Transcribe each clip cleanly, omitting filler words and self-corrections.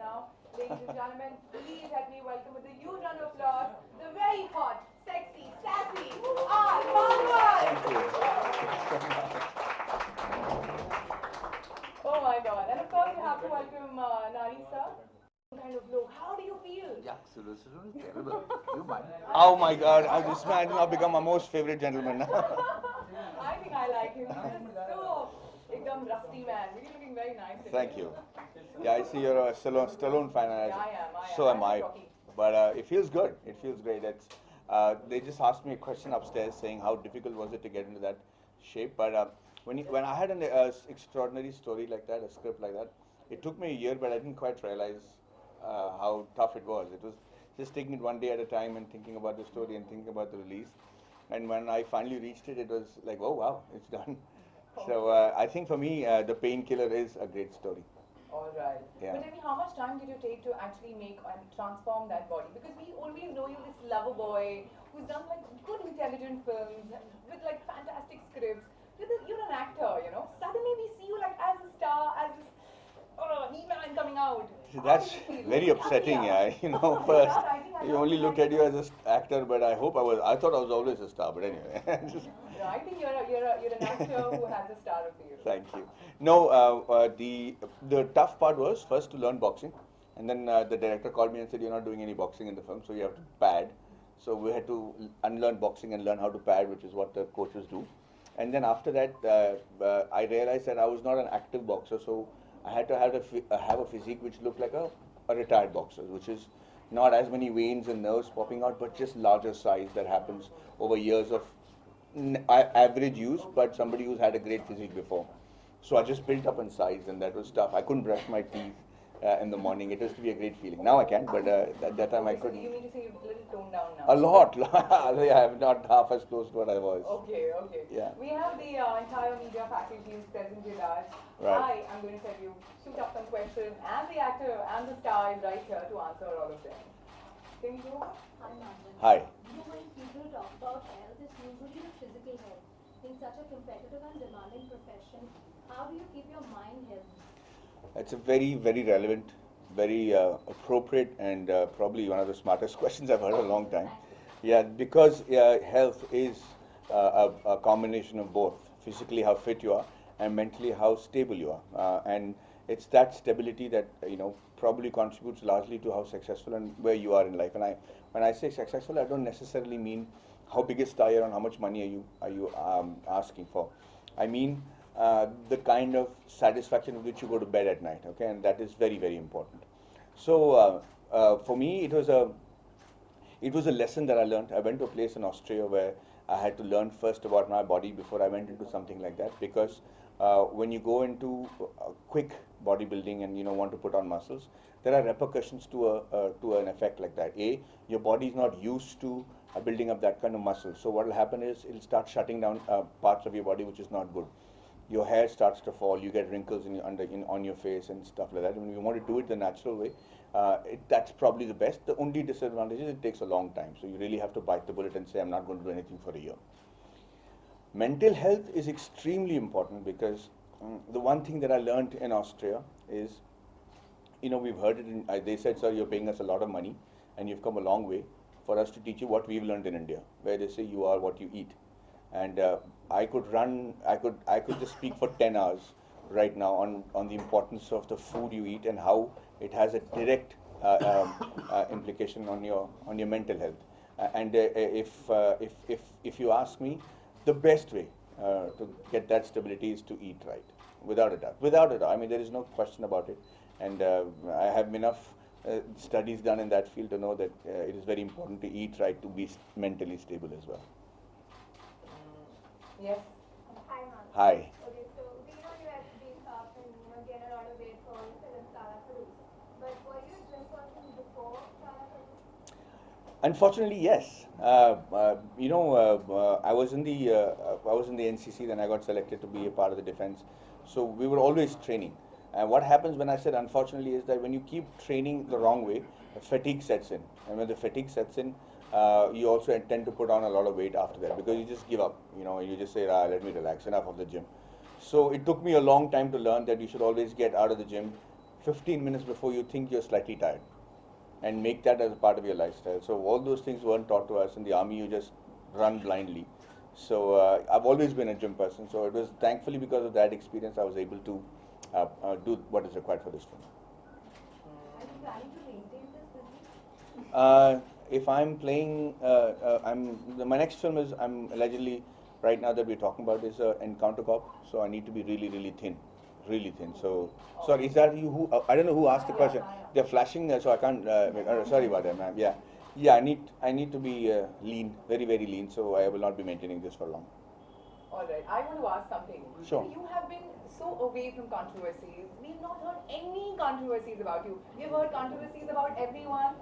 now. Ladies and gentlemen, please help me welcome with a huge round of applause the very hot, sexy, sassy Madhvan. Oh my God! And of course, you have to welcome Nari sir. Kind of look. How do you feel? Yeah, so this is terrible. You mind? Oh my God! This man has now become my most favorite gentleman. I think I like him. He's so ekdam rusty man. Really looking very nice. Thank you. Yeah, I see you're a Stallone fan. Yeah, I am. So am I. Rocky. But it feels good. It feels great. They just asked me a question upstairs saying how difficult was it to get into that shape. But when I had an extraordinary story like that, a script like that, it took me a year, but I didn't quite realize how tough it was. It was just taking it one day at a time and thinking about the story and thinking about the release. And when I finally reached it, it was like, oh wow, it's done. So I think for me, The Painkiller is a great story. All right. Yeah. But tell me, how much time did you take to actually make and transform that body? Because we always know you this lover boy who's done like good intelligent films with like fantastic scripts. You're an actor, you know. Suddenly we see you like as a star, as this He-Man coming out. That's very upsetting, yeah. You know, first you only looked at you as an actor, but I thought I was always a star, but anyway. No, I think you're an actor who has a star appeal. Thank you. No, the tough part was first to learn boxing, and then the director called me and said, "You're not doing any boxing in the film, so you have to pad." So we had to unlearn boxing and learn how to pad, which is what the coaches do. And then after that, I realized that I was not an active boxer, so I had to have a physique which looked like a retired boxer, which is not as many veins and nerves popping out, but just larger size that happens over years of average use, but somebody who's had a great physique before. So I just built up in size, and that was tough. I couldn't brush my teeth in the morning. It used to be a great feeling. Now I can, but at that time I couldn't. So you mean to say you've a little toned down now? A lot. I'm not half as close to what I was. Okay, okay. Yeah. We have the entire media faculty who's present with us. Right. I'm going to tell you, shoot up some questions, and the actor and the star is right here to answer all of them. Can you go? Hi, Madhvan. Hi. You know, when people talk about health, it's usually the physical health. In such a competitive and demanding profession, how do you keep your mind healthy? It's a very, very relevant, very appropriate, and probably one of the smartest questions I've heard in a long time. Yeah, because health is a combination of both. Physically, how fit you are, and mentally, how stable you are. And it's that stability that probably contributes largely to how successful and where you are in life. And when I say successful, I don't necessarily mean how big a star you're on, how much money are you asking for. I mean the kind of satisfaction with which you go to bed at night. Okay, and that is very, very important. So for me, it was a lesson that I learned. I went to a place in Australia where I had to learn first about my body before I went into something like that, because when you go into quick bodybuilding and want to put on muscles, there are repercussions to an effect like that. Your body is not used to building up that kind of muscle. So what will happen is it'll start shutting down parts of your body, which is not good. Your hair starts to fall. You get wrinkles on your face and stuff like that. When you want to do it the natural way, that's probably the best. The only disadvantage is it takes a long time. So you really have to bite the bullet and say, I'm not going to do anything for a year. Mental health is extremely important, because the one thing that I learned in Austria is, we've heard it, they said, sir, you're paying us a lot of money and you've come a long way for us to teach you what we've learned in India, where they say you are what you eat. And I could just speak for 10 hours right now on the importance of the food you eat and how it has a direct implication on your mental health. And if you ask me, the best way to get that stability is to eat right, without a doubt. Without a doubt. I mean, there is no question about it. And I have enough studies done in that field to know that it is very important to eat right to be mentally stable as well. Yes. Hi, Madhvan. Hi. Okay, so we know you have been tough and gain a lot of weight for film Sara Karu. But were you a gym person before Sara Karu? Unfortunately, yes. I was in the NCC, then I got selected to be a part of the defense. So we were always training. And what happens when I said unfortunately is that when you keep training the wrong way, fatigue sets in. And when the fatigue sets in, you also tend to put on a lot of weight after that, because you just give up. You just say, let me relax, enough of the gym. So it took me a long time to learn that you should always get out of the gym 15 minutes before you think you're slightly tired, and make that as a part of your lifestyle. So all those things weren't taught to us in the army. You just run blindly. So I've always been a gym person. So it was thankfully because of that experience I was able to do what is required for this film. Are you planning to maintain this physique? If I'm playing, my next film is I'm allegedly right now that we're talking about is Encounter Cop. So I need to be really, really thin, really thin. So sorry, is that you? Who I don't know who asked the question. They're flashing, so I can't. Sorry about that, ma'am. Yeah, yeah. I need to be lean, very, very lean. So I will not be maintaining this for long. All right, I want to ask something. Sure. You have been so away from controversies. We've not heard any controversies about you. We've heard controversies about everyone.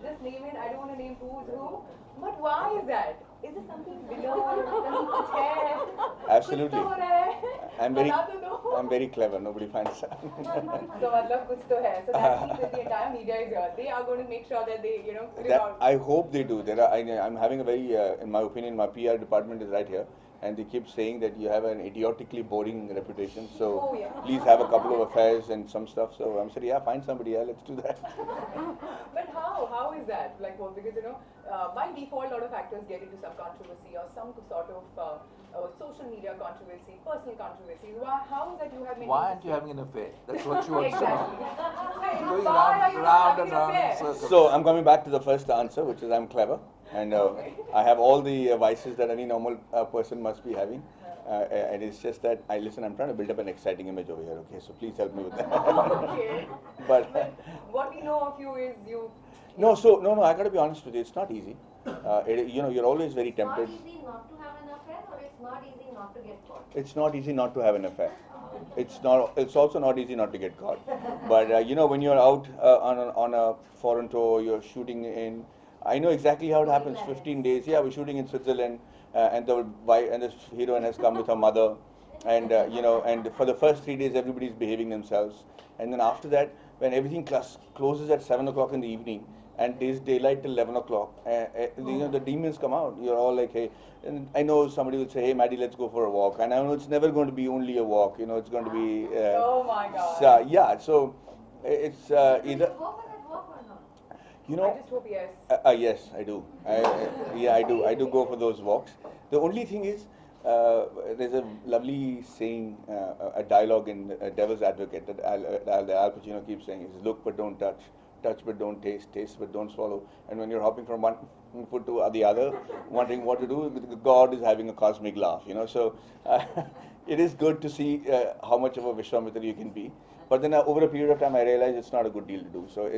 Just name it. I don't want to name who's who. But why is that? Is it something below? कुछ है? Absolutely. कुछ तो हो रहा है? I'm very, बता तो दो. I'm very clever. Nobody finds out. So मतलब कुछ तो है. So that means that the entire media is here. They are going to make sure that they, rip That, out. I hope they do. I'm having a very, in my opinion, my PR department is right here, and they keep saying that you have an idiotically boring reputation. So Oh, yeah. please have a couple of affairs and some stuff. So I'm saying, yeah, find somebody. Yeah, let's do that. But how? How is that? Like, well, because by default, a lot of actors get into some controversy or some sort of social media controversy, personal controversies. How is that you have? Why aren't you having an affair? That's what she wants to know. Exactly. Going Why are you round having and an round in affair? circles. So I'm coming back to the first answer, which is I'm clever, and I have all the vices that any normal person must be having. And it's just that I'm trying to build up an exciting image over here. Okay, so please help me with that. Okay. But What we know of you is you. no, so no, I got to be honest with you. It's not easy. You're always very It's not tempted. easy not to have an affair, or it's not easy not to get caught? It's not easy not to have an affair. It's not. It's also not easy not to get caught. But when you're out on a foreign tour, you're shooting in. I know exactly how it happens. 15 days. Yeah, we're shooting in Switzerland, and the heroine has come with her mother, and and for the first 3 days everybody's behaving themselves, and then after that, when everything closes at 7 o'clock in the evening, and there's daylight till 11 o'clock, the demons come out. You're all like, hey, and I know somebody will say, hey, Maddie, let's go for a walk, and I know it's never going to be only a walk. It's going to be. Oh my God. Yeah. So it's Do you either. go for that walk or not? I just hope yes. Yes, I do. Yeah, I do. I do go for those walks. The only thing is, there's a lovely saying, a dialogue in Devil's Advocate that Al Pacino keeps saying is, look but don't touch, touch but don't taste, taste but don't swallow. And when you're hopping from one foot to the other, wondering what to do, God is having a cosmic laugh, So it is good to see how much of a Vishwamitra you can be. But then over a period of time, I realized it's not a good deal to do. So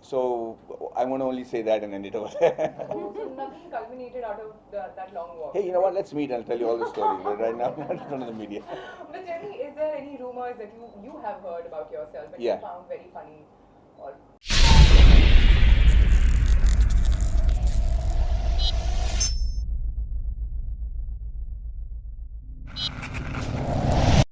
so I want to only say that and end it over there. Oh, so nothing culminated out of that long walk. Hey, you know what? Let's meet and I'll tell you all the story. But right now, not in front of the media. But tell me, is there any rumors that you have heard about yourself and Yeah. you found very funny? Or